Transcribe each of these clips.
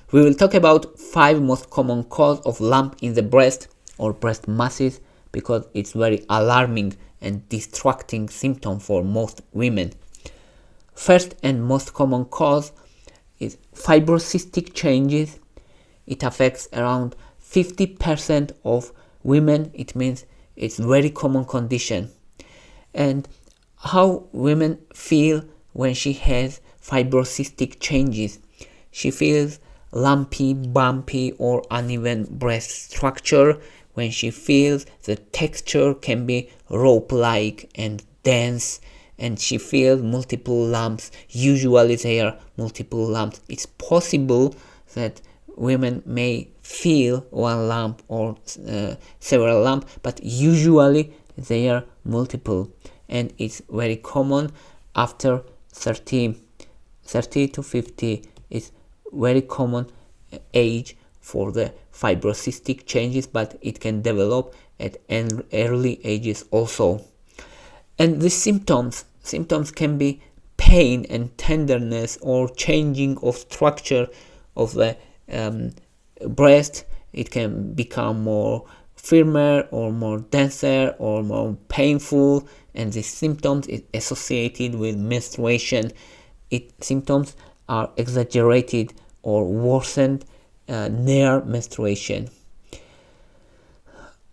We will talk about 5 most common cause of lump in the breast or breast masses because it's very alarming and distracting symptom for most women. First and most common cause is fibrocystic changes. It affects around 50% of women. It means it's very common condition. And how women feel when she has fibrocystic changes. She feels lumpy, bumpy or uneven breast structure. When she feels the texture can be rope-like and dense, and she feels multiple lumps. Usually they are multiple lumps. It's possible that women may feel one lump or several lumps, but usually they are multiple, and it's very common after 30 to 50 is very common age for the fibrocystic changes, but it can develop at early ages also. And the symptoms can be pain and tenderness or changing of structure of the breast. It can become more firmer or more denser or more painful, and the symptoms is associated with menstruation. Symptoms are exaggerated or worsened near menstruation.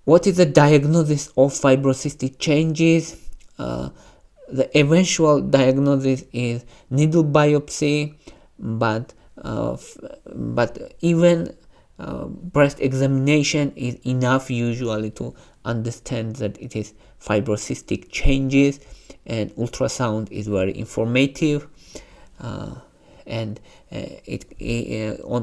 What is the diagnosis of fibrocystic changes? The eventual diagnosis is needle biopsy, but even breast examination is enough usually to understand that it is fibrocystic changes, and ultrasound is very informative. On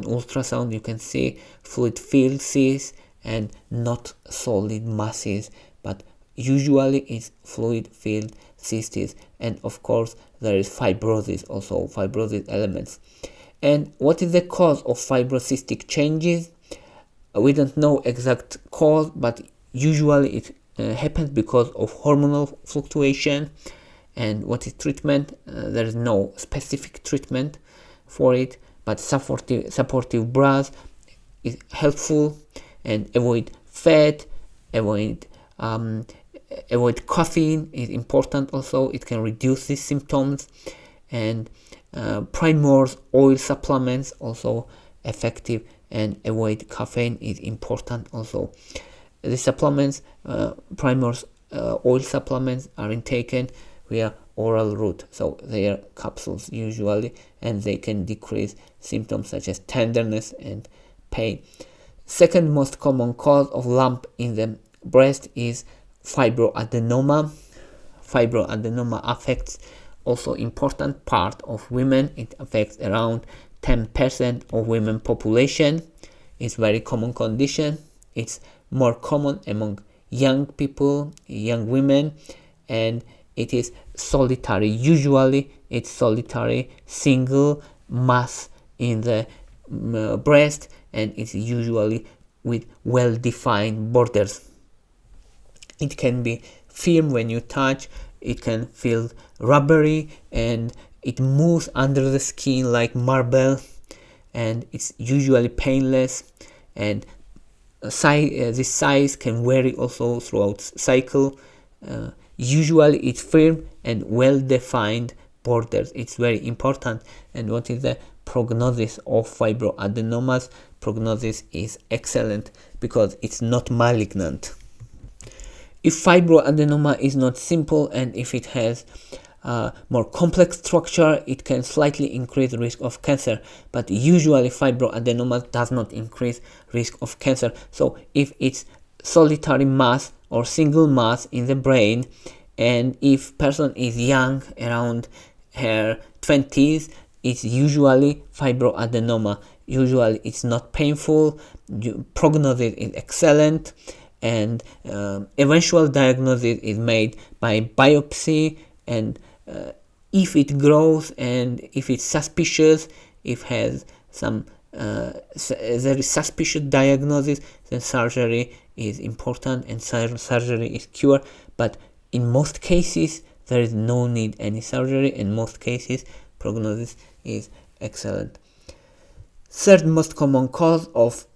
ultrasound you can see fluid-filled cysts and not solid masses, but usually it's fluid-filled cysts, and of course there is fibrosis, also fibrosis elements. And what is the cause of fibrocystic changes? We don't know exact cause, but usually it happens because of hormonal fluctuation. And what is treatment? There is no specific treatment for it, but supportive bras is helpful, and avoid fat, avoid caffeine is important also. It can reduce these symptoms, and Primor's oil supplements also effective, and avoid caffeine is important also. The supplements, Primor's oil supplements are taken via oral route, so they are capsules usually, and they can decrease symptoms such as tenderness and pain. Second most common cause of lump in the breast is fibroadenoma. Fibroadenoma affects also important part of women. It affects around 10% of women population. It's very common condition. It's more common among young people, young women, and it is solitary. Usually it's solitary, single mass in the breast, and it's usually with well-defined borders. It can be firm when you touch, it can feel rubbery, and it moves under the skin like marble, and it's usually painless, and the size can vary also throughout cycle. Usually it's firm and well-defined borders. It's very important. And what is the prognosis of fibroadenomas? Prognosis is excellent because it's not malignant. If fibroadenoma is not simple, and if it has more complex structure, it can slightly increase risk of cancer, but usually fibroadenoma does not increase risk of cancer. So if it's solitary mass or single mass in the brain, and if person is young, around her 20s, it's usually fibroadenoma. Usually it's not painful, prognosis is excellent, and eventual diagnosis is made by biopsy, and if it grows and if it's suspicious, if has some there is suspicious diagnosis, then surgery is important, and surgery is cure. But in most cases there is no need any surgery. In most cases prognosis is excellent. Third most common cause of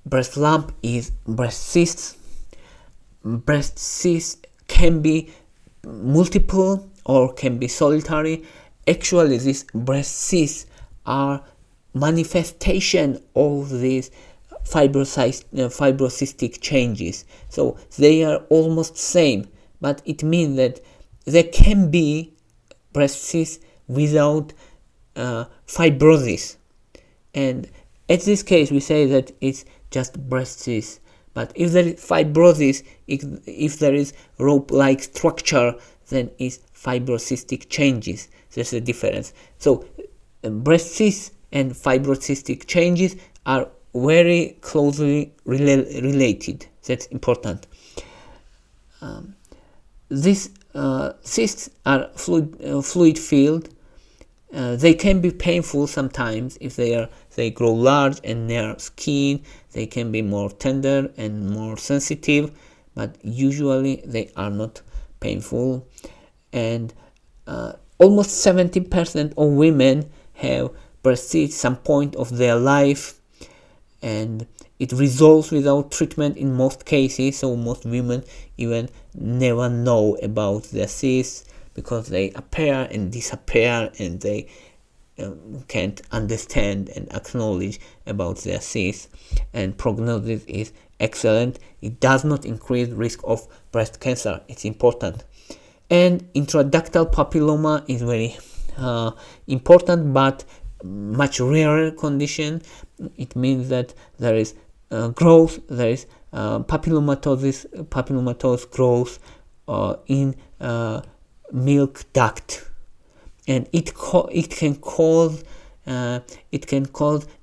breast lump is breast cysts. Breast cysts can be multiple or can be solitary. Actually, these breast cysts are manifestation of these fibrocystic changes. So they are almost same, but it means that there can be breast cysts without fibrosis. And at this case, we say that it's just breast cysts. But if there is fibrosis, if there is rope-like structure, then it's fibrocystic changes. There's a difference. So breast cysts and fibrocystic changes are very closely related. That's important. These cysts are fluid-filled. They can be painful sometimes if they grow large and near skin. They can be more tender and more sensitive, but usually they are not painful. And almost 70% of women have breast cysts some point of their life, and it resolves without treatment in most cases. So most women even never know about their cysts because they appear and disappear, and they can't understand and acknowledge about their cysts. And prognosis is excellent. It does not increase risk of breast cancer. It's important. And intraductal papilloma is very important, but much rarer condition. It means that there is growth, there is papillomatosis growth in milk duct, and it can cause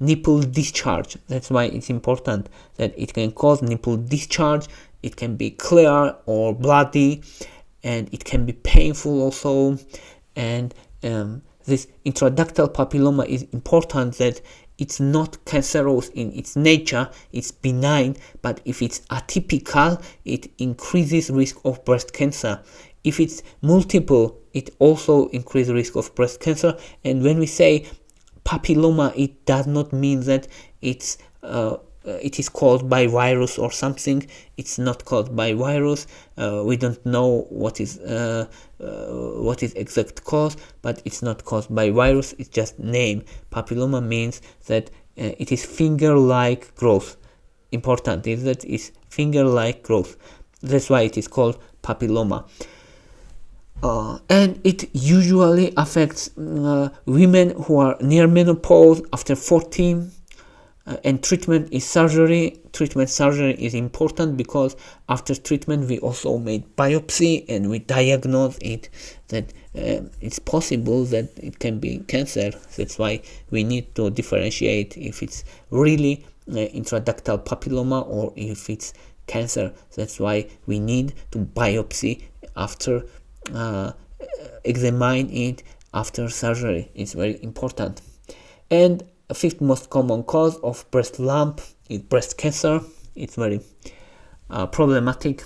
nipple discharge. That's why it's important that it can cause nipple discharge. It can be clear or bloody, and it can be painful also. And this intraductal papilloma is important that it's not cancerous in its nature, it's benign, but if it's atypical, it increases risk of breast cancer. If it's multiple, it also increases risk of breast cancer. And when we say papilloma, it does not mean that it is caused by virus or something. It's not caused by virus. We don't know what is exact cause, but it's not caused by virus. It's just name. Papilloma means that it is finger-like growth. Important is that it's finger-like growth. That's why it is called papilloma. And it usually affects women who are near menopause after 40. And treatment is surgery. Surgery is important because after treatment we also made biopsy and we diagnose it that it's possible that it can be cancer. That's why we need to differentiate if it's really intraductal papilloma or if it's cancer. That's why we need to biopsy after examine it after surgery. It's very important. And a fifth most common cause of breast lump is breast cancer. It's very problematic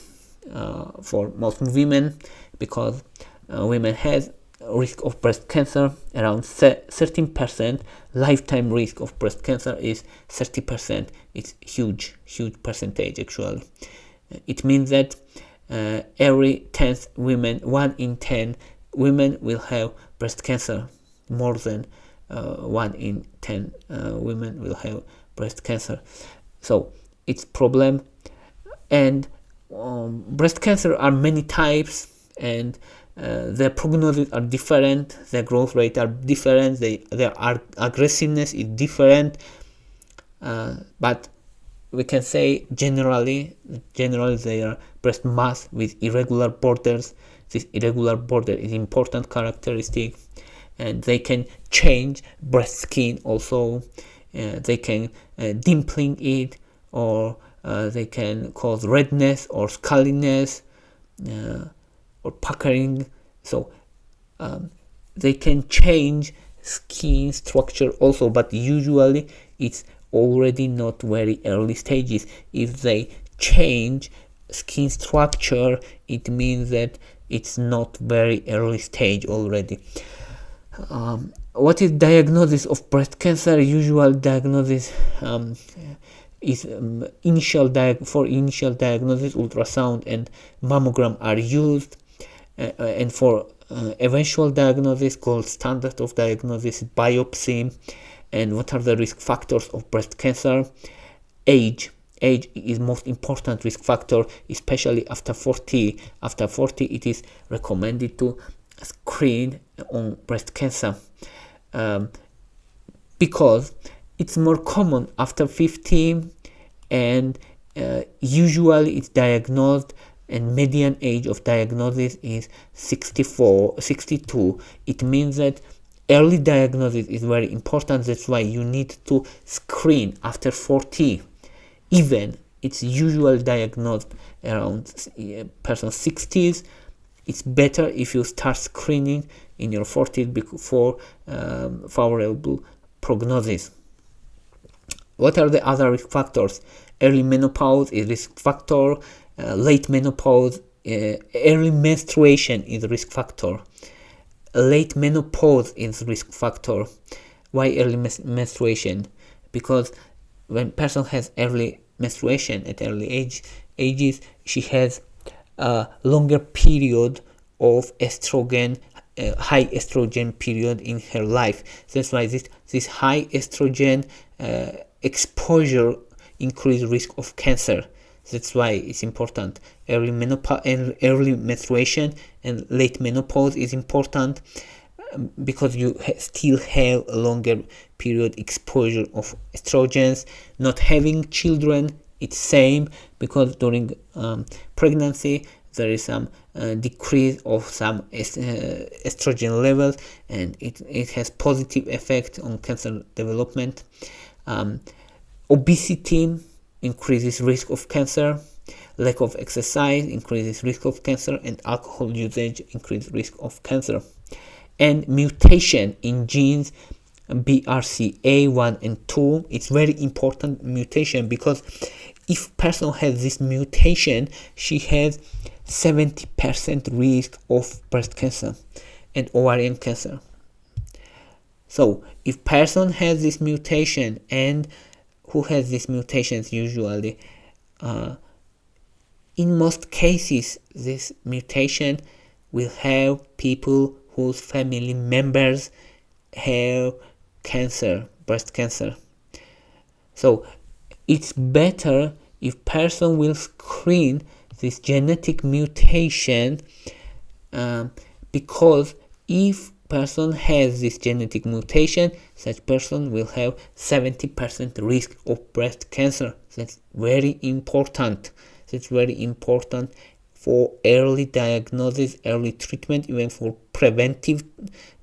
for most women because women have risk of breast cancer around 13%. Lifetime risk of breast cancer is 30%. It's huge percentage actually. It means that every 10th women, 1 in 10 women will have breast cancer. More than 1 in 10 women will have breast cancer. So it's problem. And breast cancer are many types, and their prognosis are different, their growth rate are different, their aggressiveness is different, but we can say generally they are breast mass with irregular borders. This irregular border is important characteristic, and they can change breast skin also. They can dimpling it, or they can cause redness or scaliness or puckering. So they can change skin structure also, but usually it's already not very early stages. If they change skin structure, it means that it's not very early stage already. What is diagnosis of breast cancer? Usual diagnosis is initial diagnosis, ultrasound and mammogram are used, and for eventual diagnosis, gold standard of diagnosis, biopsy. And what are the risk factors of breast cancer? Age is most important risk factor, especially after 40. After 40, it is recommended to screen on breast cancer, because it's more common after 50, and usually it's diagnosed, and median age of diagnosis is 62. It means that early diagnosis is very important. That's why you need to screen after 40. Even it's usually diagnosed around person 60s. It's better if you start screening in your 40s for favorable prognosis. What are the other risk factors? Early menopause is risk factor. Late menopause, early menstruation is a risk factor. Late menopause is risk factor. Why early menstruation? Because when person has early menstruation at early ages, she has a longer period of estrogen, high estrogen period in her life. That's why this high estrogen exposure increase risk of cancer. That's why it's important. Early menopause and early menstruation and late menopause is important, because you still have a longer period exposure of estrogens. Not having children, it's same, because during pregnancy there is some decrease of some estrogen levels, and it has positive effect on cancer development. Obesity increases risk of cancer. Lack of exercise increases risk of cancer, and alcohol usage increases risk of cancer. And mutation in genes BRCA1 and 2, it's very important mutation, because if person has this mutation, she has 70% risk of breast cancer and ovarian cancer. So if person has this mutation, and who has these mutations usually, in most cases this mutation will have people whose family members have cancer, breast cancer. So it's better if person will screen this genetic mutation, because if person has this genetic mutation, such person will have 70% risk of breast cancer. That's very important. That's very important for early diagnosis, early treatment, even for preventive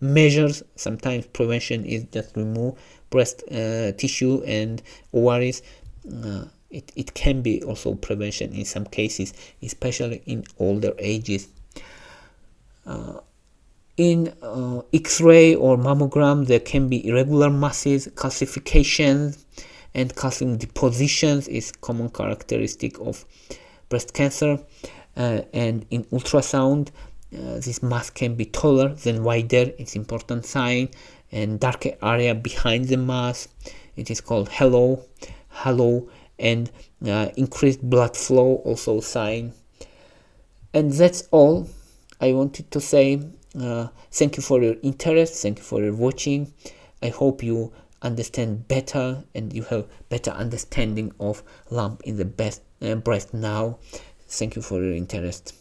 measures. Sometimes prevention is just remove breast tissue and ovaries. It can be also prevention in some cases, especially in older ages. In X-ray or mammogram, there can be irregular masses, calcifications, and calcium depositions is common characteristic of breast cancer. And in ultrasound, this mass can be taller than wider. It's important sign. And darker area behind the mass, it is called halo, and increased blood flow, also sign. And that's all I wanted to say. Thank you for your interest. Thank you for your watching. I hope you understand better, and you have better understanding of lump in the breast now. Thank you for your interest.